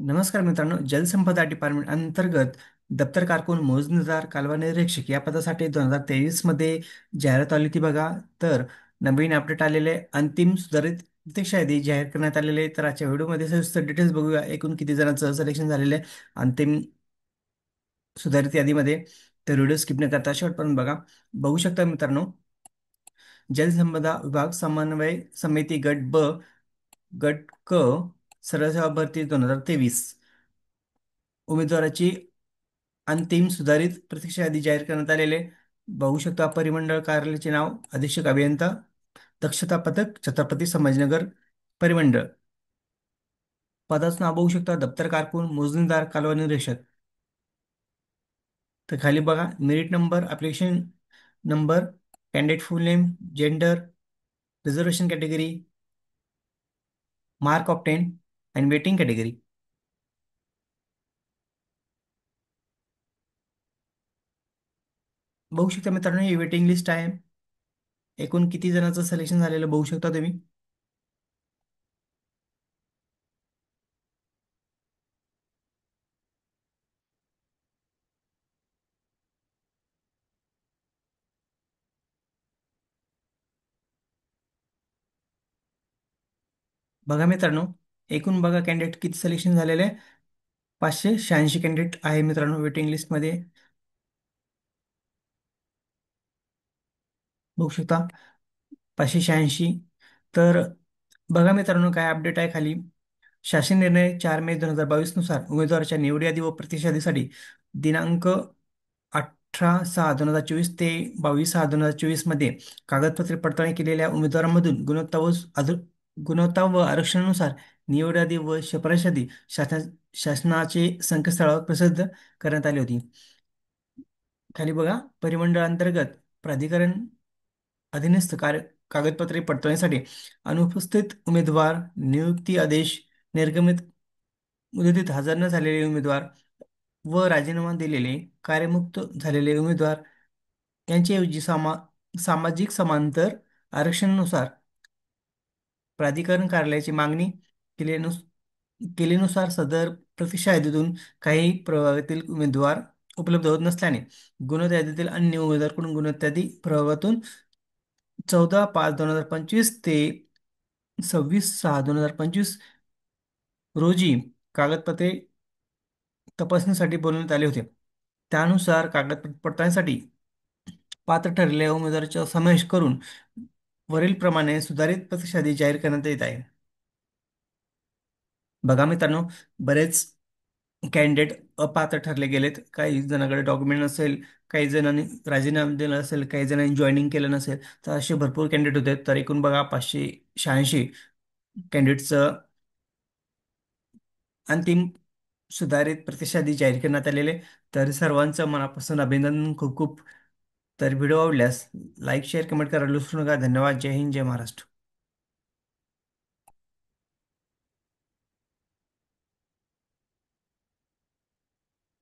नमस्कार मित्रांनो, जलसंपदा डिपार्टमेंट अंतर्गत दप्तर कारकून मोजणीदार कालवा निरीक्षक या पदासाठी 2023 मध्ये जाहिरात आली होती बघा. तर नवीन अपडेट आलेले अंतिम सुधारित प्रतीक्षा यादी जाहीर करण्यात आलेले. तर आजच्या व्हिडिओमध्ये सविस्तर डिटेल्स बघूया, एकूण किती जणांचं सिलेक्शन झालेलं आहे अंतिम सुधारित यादीमध्ये. तर व्हिडिओ स्किप न करता शेवटपर्यंत बघा. बघू शकता मित्रांनो, जलसंपदा विभाग समन्वय समिती गट ब, गट क, सरळ सेवा भरती 2023 उमेदवाराची अंतिम सुधारित प्रतीक्षा यादी जाहीर करण्यात आलेले. बघू शकता परिमंडळ कार्यालयाचे नाव अधीक्षक अभियंता, दक्षता पथक छत्रपती संभाजीनगर परिमंडळ. पदाचं नाव बघू शकता दप्तर कारकून मोजणीदार कालवा निरीक्षक. तर खाली बघा merit number, application number, candidate full name, gender, reservation category, mark of 10 आणि वेटिंग कॅटेगरी. बघू शकता मित्रांनो, ही वेटिंग लिस्ट आहे. एकूण किती जणांचं सिलेक्शन झालेलं बघू शकता तुम्ही. बघा मित्रांनो, एकूण बघा कॅन्डिडेट किती सिलेक्शन झालेले आहे. 586 कॅन्डिडेट आहे मित्रांनो वेटिंग लिस्टमध्ये. बघू शकता 586. तर बघा मित्रांनो, काय अपडेट आहे खाली. शासन निर्णय 4 मे 2022 नुसार उमेदवाराच्या निवड यादी व प्रतिसादीसाठी दिनांक 18/6/2024 ते 22/6/2024 मध्ये कागदपत्रे पडताळणी केलेल्या उमेदवारांमधून गुणवत्ता व आरक्षणानुसार निवड यादी व शिफारस यादी शासनाचे संकेतस्थळावर प्रसिद्ध करण्यात आली होती. खाली बघा परिमंडळ अंतर्गत प्राधिकरण अधीनस्थ कागदपत्रे पडताळणीसाठी अनुपस्थित उमेदवार, नियुक्ती आदेश निर्गमित मुदतीत हजर न झालेले उमेदवार व राजीनामा दिलेले कार्यमुक्त झालेले उमेदवार यांच्याऐवजी सामाजिक समांतर आरक्षणानुसार प्राधिकरण कार्यालयाची मागणी केल्यानुस केल्यानुसार सदर प्रतीक्षा यादीतून काही प्रभागातील उमेदवार उपलब्ध होत नसल्याने गुणवत्ता यादीतील अन्य उमेदवाराकडून गुणवत्ता यादी प्रभागातून 14/5/2025 ते 26/6/2025 रोजी कागदपत्रे तपासणीसाठी बोलवण्यात आले होते. त्यानुसार कागदपत्र पडताळणीसाठी पात्र ठरलेल्या उमेदवाराचा समावेश करून वरील प्रमाणे सुधारित प्रतीक्षा यादी जाहीर करण्यात येत आहे. बघा मित्रांनो, बरेच कॅन्डिडेट अपात्र ठरले गेलेत. काही जणांकडे डॉक्युमेंट नसेल, काही जणांनी राजीनामा दिला असेल, काही जणांनी जॉईनिंग केलं नसेल. तर असे भरपूर कॅन्डिडेट होते. तर एकूण बघा 586 कॅन्डिडेटचं अंतिम सुधारित प्रतिसाद यादी जाहीर करण्यात आलेले. तर सर्वांचं मनापासून अभिनंदन, खूप खूप. तर व्हिडिओ आवडल्यास लाईक शेअर कमेंट करायला विसरू नका. धन्यवाद. जय हिंद, जय महाराष्ट्र.